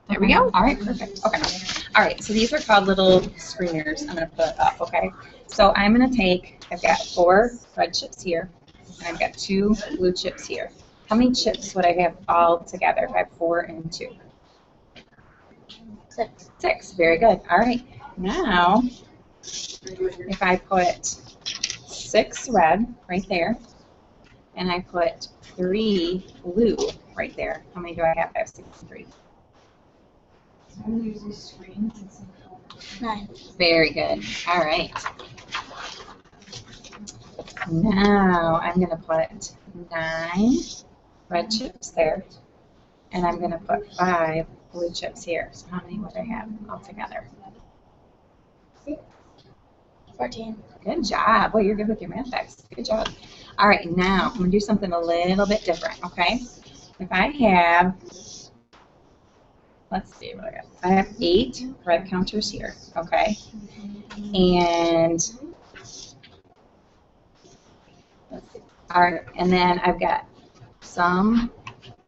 There we go. All right, perfect. Okay. All right, so these are called little screeners. I'm going to put up, okay? So I'm going to take, I've got 4 red chips here, and I've got 2 blue chips here. How many chips would I have all together if I have 4 and 2? 6. 6. Very good. All right. Now, if I put 6 red right there, and I put 3 blue right there, how many do I have? I have 6 and 3. 9. Very good. All right. Now I'm going to put 9 red chips there, and I'm going to put 5 blue chips here. So how many would I have altogether? 14. Good job. Well, you're good with your math facts. Good job. All right, now I'm going to do something a little bit different, okay? If I have, let's see what I got. I have 8 red counters here, okay? And let's see. All right, and then I've got some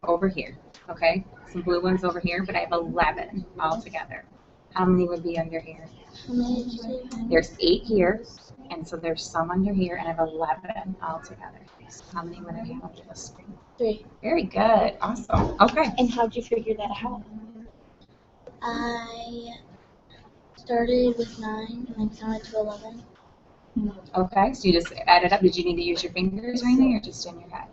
over here, okay? Some blue ones over here, but I have 11 altogether. How many would be under here? How many did you say? There's 8 here, and so there's some under here, and I have 11 altogether. How many would I have under the screen? 3. Very good. Awesome. Okay. And how'd you figure that out? I started with 9 and then counted to 11. Okay, so you just added up. Did you need to use your fingers or anything, or just in your head?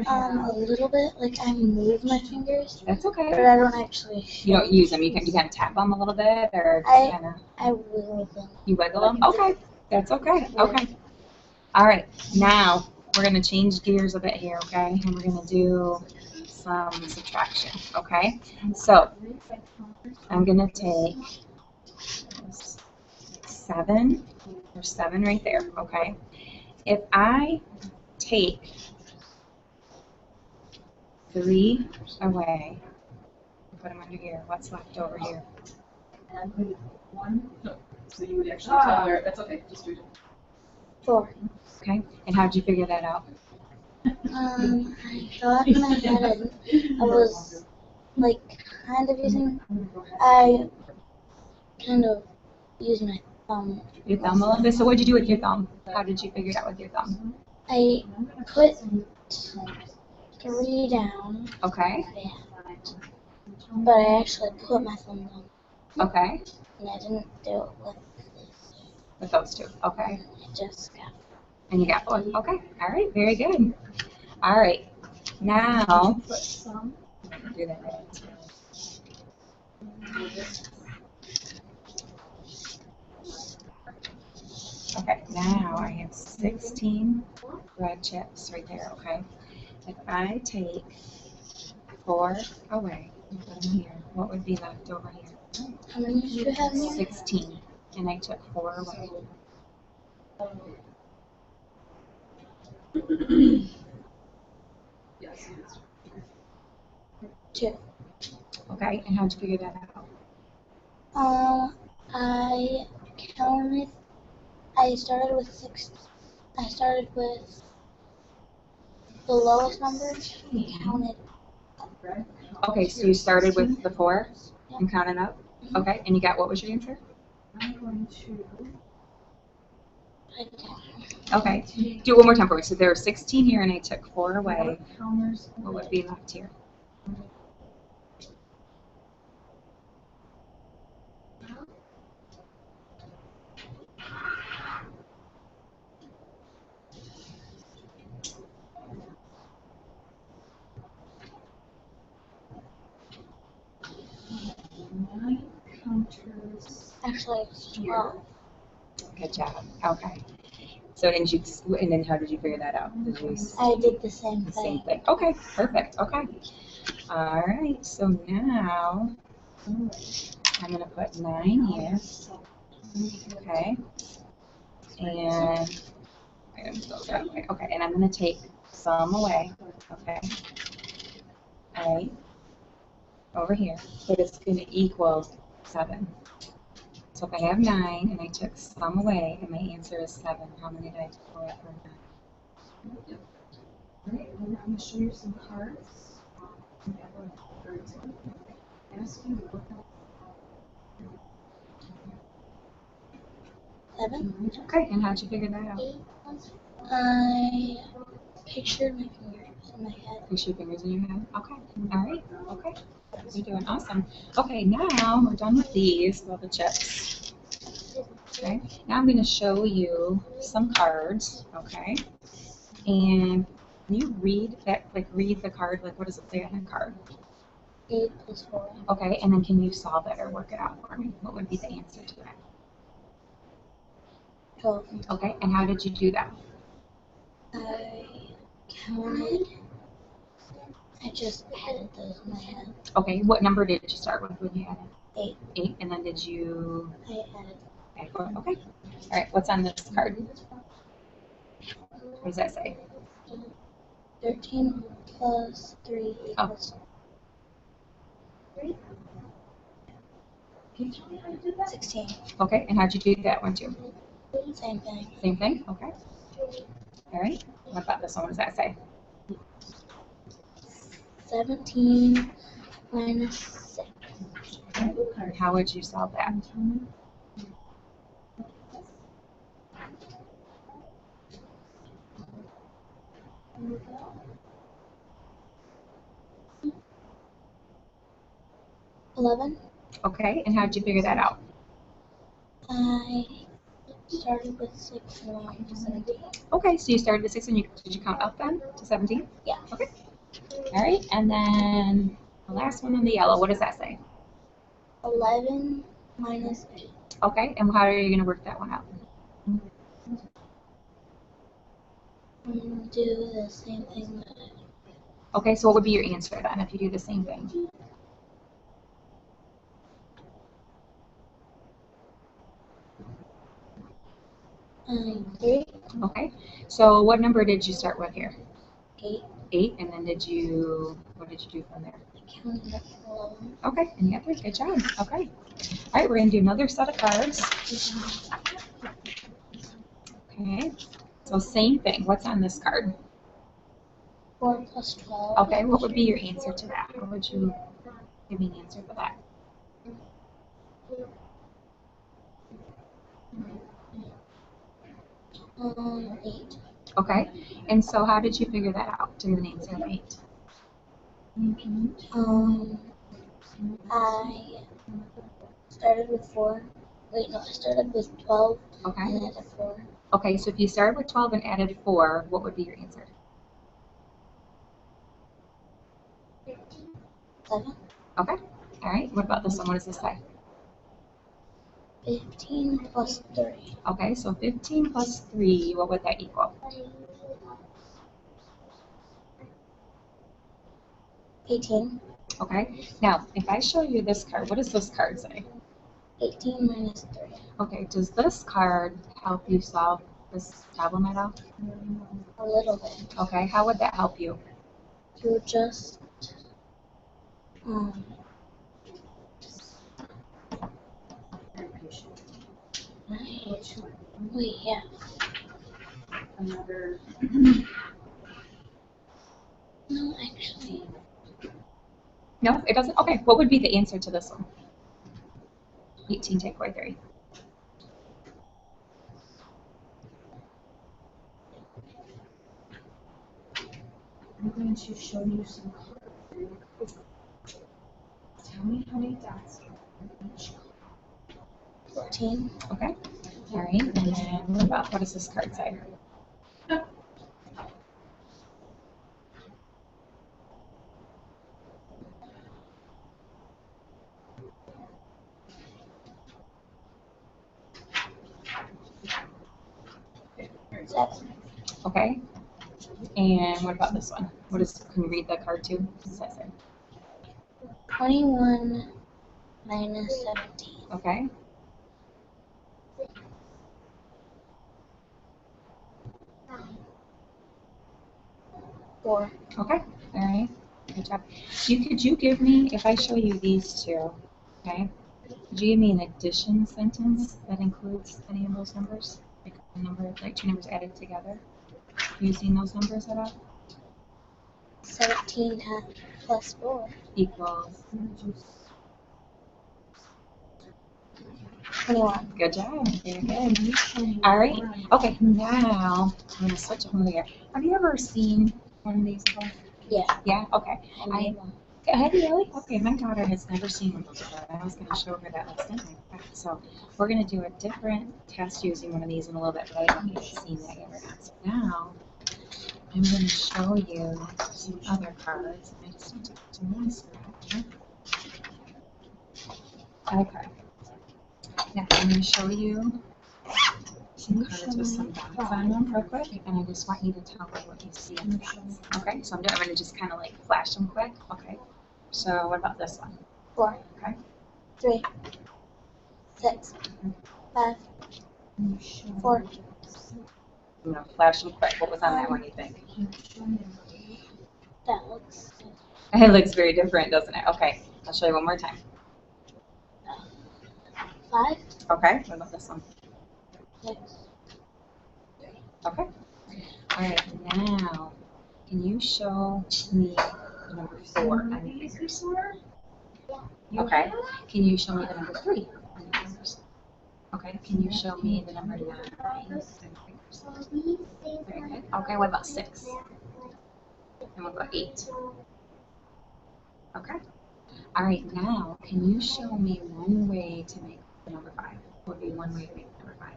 A little bit. Like I move my fingers, That's but okay. I don't actually. You don't use them. You kind of tap them a little bit, or I- kind of I wiggle them. you wiggle them. Okay, that's okay. Okay. All right. Now we're gonna change gears a bit here, okay? And we're gonna do some subtraction. Okay. So I'm gonna take 7. There's 7 right there. Okay. If I take 3 away, put them under here. What's left over here? So you would actually tell her, that's okay, just do it. 4. Okay. And how did you figure that out? I thought in my head I was like kind of using. I kind of use my thumb. Your thumb a little bit. So what did you do with your thumb? How did you figure it out with your thumb? I put 3 down, Okay. but I actually put my thumb down, Okay. and I didn't do it with this. With those 2. Okay. I just got. And you got 4. Okay. All right. Very good. All right. Now. Do that right. Okay. Now I have 16 red chips right there. Okay. If I take 4 away and put them here, what would be left over here? How many did you have here? 16. And I took 4 away. Yes. 2. Okay. And how'd you figure that out? I counted. I started with 6. I started with the lowest number and counted. Okay. So you started with the 4 and counted up? Okay. And you got, what was your answer? I Okay. Do it one more time for me. So there were 16 here, and I took 4 away. What would be left here? Actually, it's 12. Good job. Okay. So and then how did you figure that out? Did you I did the same the same thing. thing? Okay. Perfect. Okay. All right. So now I'm gonna put 9 here. Okay. And I'm gonna go that way. Okay. And I'm gonna take some away. Okay. All right. Over here, but it's gonna equal 7. So if I have 9 and I took some away, and my answer is 7, how many did I take away from 9? Alright, I'm going to show you some cards. 7. Okay, and how'd you figure that out? I pictured my fingers in my head. Push your fingers in your head. Okay. All right. Okay. You're doing awesome. Okay, now we're done with these, all the chips. Okay. Now I'm going to show you some cards. Okay. And can you read that? Like read the card. Like what does it say on the card? 8 plus 4. Okay. And then can you solve it or work it out for me? What would be the answer to that? 12. Okay. And how did you do that? I counted. I just added those in my head. Okay. What number did you start with when you had it? 8. 8. And then did you I added add 4? Okay. All right. What's on this card? What does that say? 13 plus 3 equals 16. Okay. And how'd you do that one too? Same thing. Same thing? Okay. All right. What about this one? What does that say? 17 minus 6. And how would you solve that? $11. Okay. And how did you figure that out? I started with 6 and went to 17. Okay. So you started at 6 and did you count up then to 17? Yeah. Okay. All right. And then the last one on the yellow, what does that say? 11 minus 8. Okay. And how are you going to work that one out? I'm going to do the same thing that I did. Okay. So what would be your answer then if you do the same thing? Three, Okay. So what number did you start with here? 8. 8. And then what did you do from there? I counted up to 11. Okay. And you got 3. Good job. Okay. All right. We're going to do another set of cards. Okay. So same thing. What's on this card? 4 plus 12. Okay. What would be your answer to that? What would you give me an answer for that? Um, 8. Okay. And so how did you figure that out to give an answer of 8? I started with 4. Wait, no, I started with 12 Okay. and added 4. Okay. So if you started with 12 and added 4, what would be your answer? 7. Okay. All right. What about this one? What does this say? 15 plus 3. Okay. So 15 plus 3, what would that equal? 18. Okay. Now, if I show you this card, what does this card say? 18 minus 3. Okay. Does this card help you solve this problem at all? A little bit. Okay. How would that help you? You just wait, yeah. Another. No, actually. No, it doesn't? Okay. What would be the answer to this one? 18 take away 3. I'm going to show you some cards. Tell me how many dots are on each card. 14. Okay. All right. And then what does this card say? Seven. Okay. And what about this one? Can you read the card too? What does that say? 21 minus 17. Okay. Four. Okay. All right. Good job. Could you give me, if I show you these two, okay? Could you give me an addition sentence that includes any of those numbers? Like a number, like two numbers added together? Have you seen those numbers at all? 17 plus 4. Equals. 21. Good job. Very good. All right. Okay, now I'm gonna switch over here. Have you ever seen one of these before? Yeah. Yeah. Okay. I made one. Have you really? Okay. My daughter has never seen one before. I was gonna show her that last night. So we're gonna do a different test using one of these in a little bit, but I don't know if you've seen that yet or not. So now I'm gonna show you some other cards. I just need to get to my screen. Okay. Now I'm gonna show you some cards with some dots on them real quick, and I just want you to tell me what you see in the dots. Okay, so I'm gonna just kind of like flash them quick. Okay. So what about this one? 4. Okay. 3. 6. 5. 4. I'm gonna flash them quick. What was on that one, you think? That looks It looks very different, doesn't it? Okay, I'll show you one more time. 5. Okay, what about this one? 6. Okay. All right, now, can you show me the number 4 on your fingers? Okay. Can you show me the number 3 on your fingers? Okay. Can you show me the number 9 on your fingers? Very good. Okay, what about 6? And what about 8? Okay. All right, now, can you show me one way to make the number 5? What would be one way to make the number 5?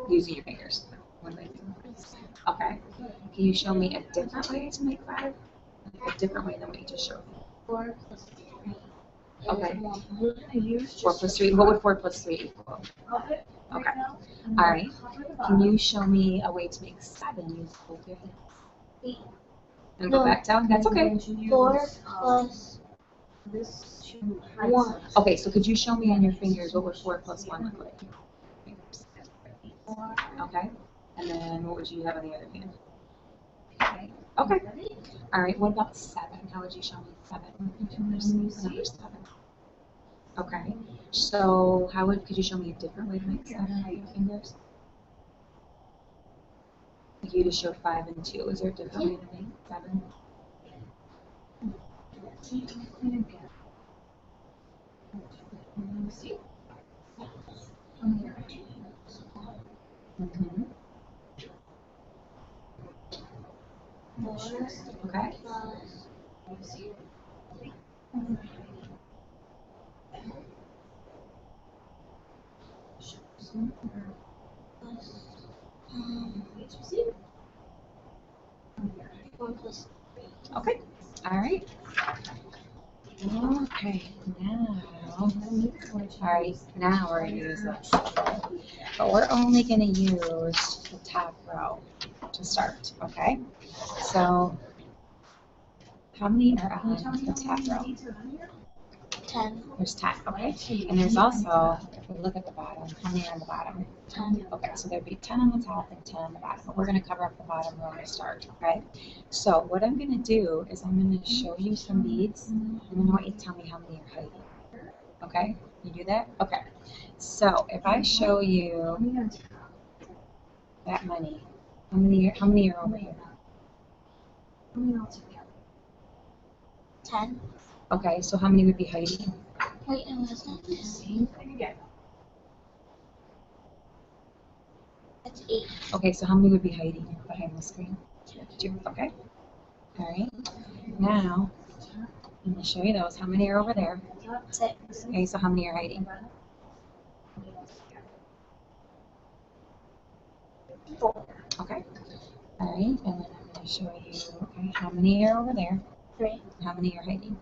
Using your fingers. One way to make the number 5. Okay. Can you show me a different way to make 5? Like a different way than what you just showed me. 4 plus 3. Okay. We're gonna use 4 plus 3. What would 4 plus 3 equal? Okay. All right. Can you show me a way to make 7 use both your hands? And go No. back down? That's okay. 4 plus this 1. Okay, so could you show me on your fingers what would 4 plus 1 look like? Fingers. Okay. And then what would you have on the other hand? Okay. All right. What about 7? How would you show me 7? Number 7. Okay. So could you show me a different way to make 7 with your fingers? Like you just showed 5 and 2. Is there a different way to make 7? Mm-hmm. 4 Okay. plus Four plus Okay. All right. Okay. Now. All right. Now we're gonna use this, but we're only gonna use the top row to start. Okay. So, how many are on the top row? 10. There's 10. Okay. And there's also, if we look at the bottom, how many are on the bottom? 10. Okay, so there'd be 10 on the top and 10 on the bottom, but we're going to cover up the bottom row to start, okay? So what I'm going to do is I'm going to show you some beads, and then I want you to tell me how many are hiding, okay? You do that? Okay. So if I show you that many, how many are over here? 10. Okay, so how many would be hiding? Wait, no, that's not 10. That's 8. Okay, so how many would be hiding behind the screen? 2. Okay. All right. Now, I'm going to show you those. How many are over there? 6. Okay, so how many are hiding? 4. Okay. All right, and then I'm going to show you, okay, how many are over there? 3. And how many are hiding?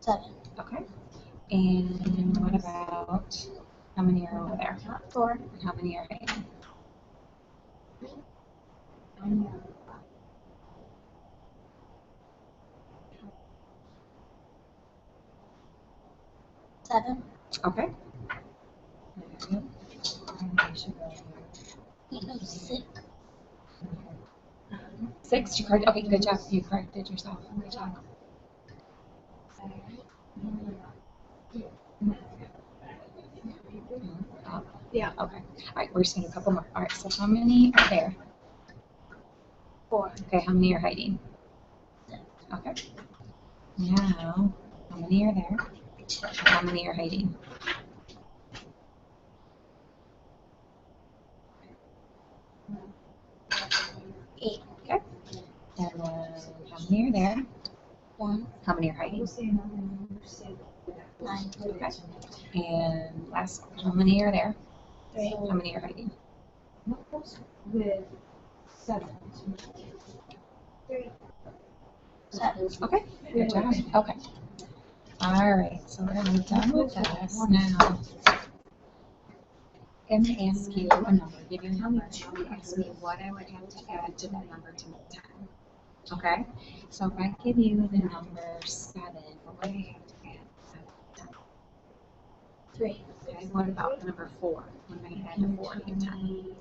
7. Okay. And what about, how many are over there? 4. And how many are hiding? 7. Okay. Wait, no, 6. 6, you corrected, okay, good job, you corrected yourself, good job. Yeah. Okay, all right, we're just gonna do a couple more. All right, so how many are there? 4. Okay, how many are hiding? Okay. Now, how many are there? How many are hiding? 8. Okay. And then how many are there? 1. How many are I hiding? will say another number, say 9. Okay. And last, how many are there? 3. How many are hiding? what goes with 7? 3. 7. Okay. Good job. Okay. All right. So we're gonna be done with this now. I'm gonna ask you a number. Give you a number. You ask me what I would have to add to that number to make 10. Okay. So if I give you the number 7, what would I have to add to 10? 3. Okay. What about the number 4? What am I gonna add to 4 to get 10?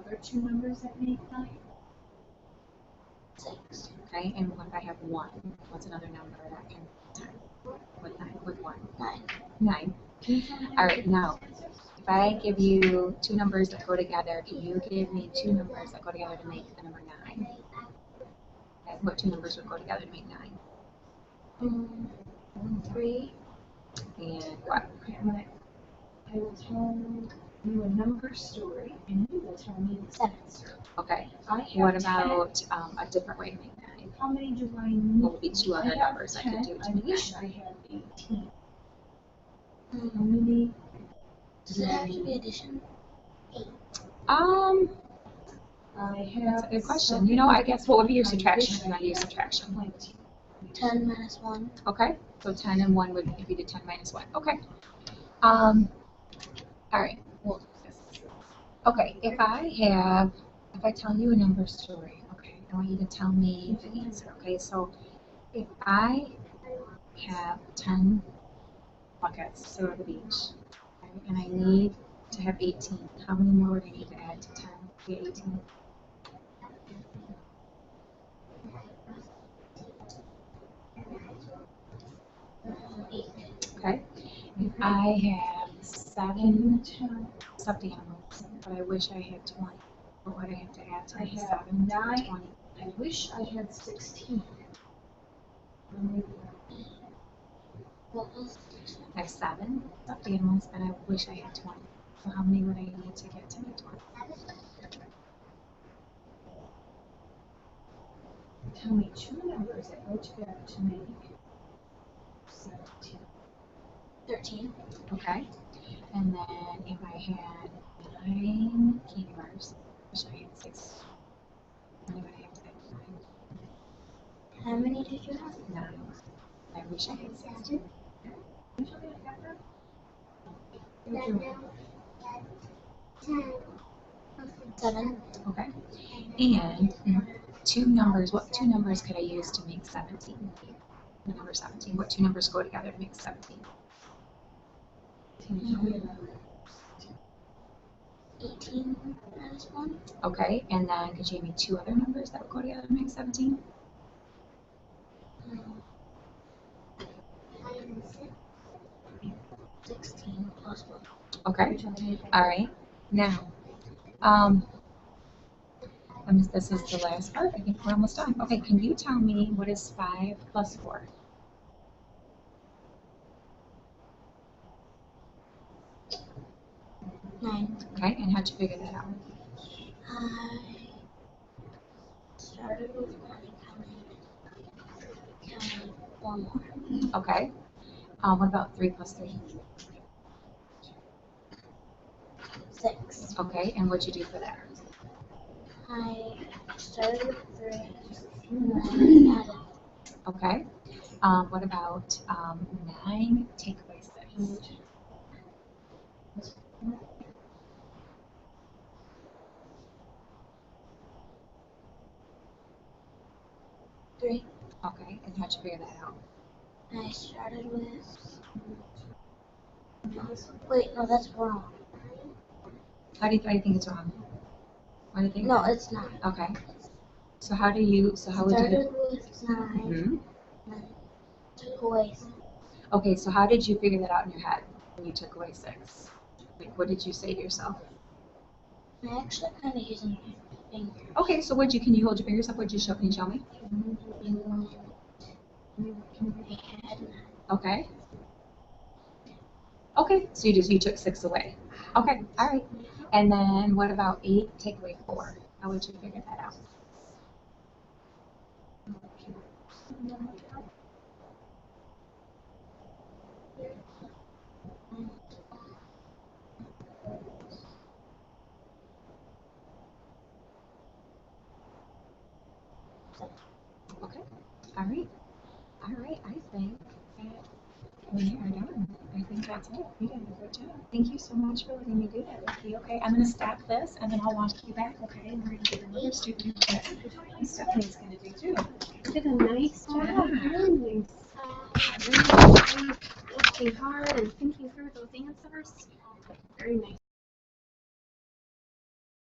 Other two numbers that make 9? 6. Okay. And what if I have 1? What's another number that can make 10? With 9? With 1? 9. 9. All right. Now, if I give you two numbers that go together, can you give me two numbers that go together to make the number 9? Okay, what two numbers would go together to make 9? 3. And what? Okay, I will tell you a number story, and you will tell me the 7. Okay. I have What 10. about a different way to make 9? How many do I need? What would be two other I have numbers I could 10. do to I make wish 9? I had 18. How many? Does it have to be addition? Um, I have. that's a good question. You know, I guess what would be your subtraction if you want to use subtraction? 10 minus 1. Okay. So 10 and 1 would be the 10 minus 1. Okay. All right. Well, okay. If I tell you a number story, okay, I want you to tell me the answer. Okay. So if I have 10 buckets to go to the beach, okay, and I need to have 18, how many more would I need to add to 10 to get 18? Okay. If I have 7 stuffed animals, but I wish I had 20, what would I have to add to I make have 7 to 9. 20? I wish I had 16. What was I have 7 stuffed animals, and I wish I had 20. So how many would I need to get to make 20? Tell me two numbers that go together to make 17. 13? Okay. And then if I had 9 candy bars, I wish I had 6. How many would I have to add to How many did you have? 9? 9. I wish I had 16. 7. Okay. And two numbers, what two numbers could I use to make 17? The number 17. What two numbers go together to make 17? 18 minus 1. Okay. And then could you give me two other numbers that would go together to make 17? 16 plus 1. Okay. All right. Now, this is the last part. I think we're almost done. Okay. Can you tell me what is 5 plus 4? 9. Okay. And how'd you figure that out? I started with 1 and counted 1 more. Okay. What about 3 plus 3? 6. Okay. And what'd you do for that? I started with 3 and then added. Okay. What about 9 take away 6? 3. Okay. And how'd you figure that out? I started with. Wait, no, that's wrong. Why do you think it's wrong? Why do you think? No, it's not. Okay. So how would you Started do? with 9 Mhm. and took away 6. Okay. So how did you figure that out in your head when you took away 6? Like, what did you say to yourself? I actually kind of using my finger. Okay. So can you hold your fingers up? Can you show me? My head. Okay. Okay, so you took 6 away. Okay, all right. And then what about 8? Take away 4. How would you figure that out? Okay, all right. All right, I think that we are done. I think that's it. You did a good job. Thank you so much for letting me do that with you. Okay, I'm gonna stop this and then I'll walk you back. Okay, and we're gonna get another student that Stephanie's gonna do too. You did a nice job. Really nice. Really working hard and thinking through those answers. Very nice.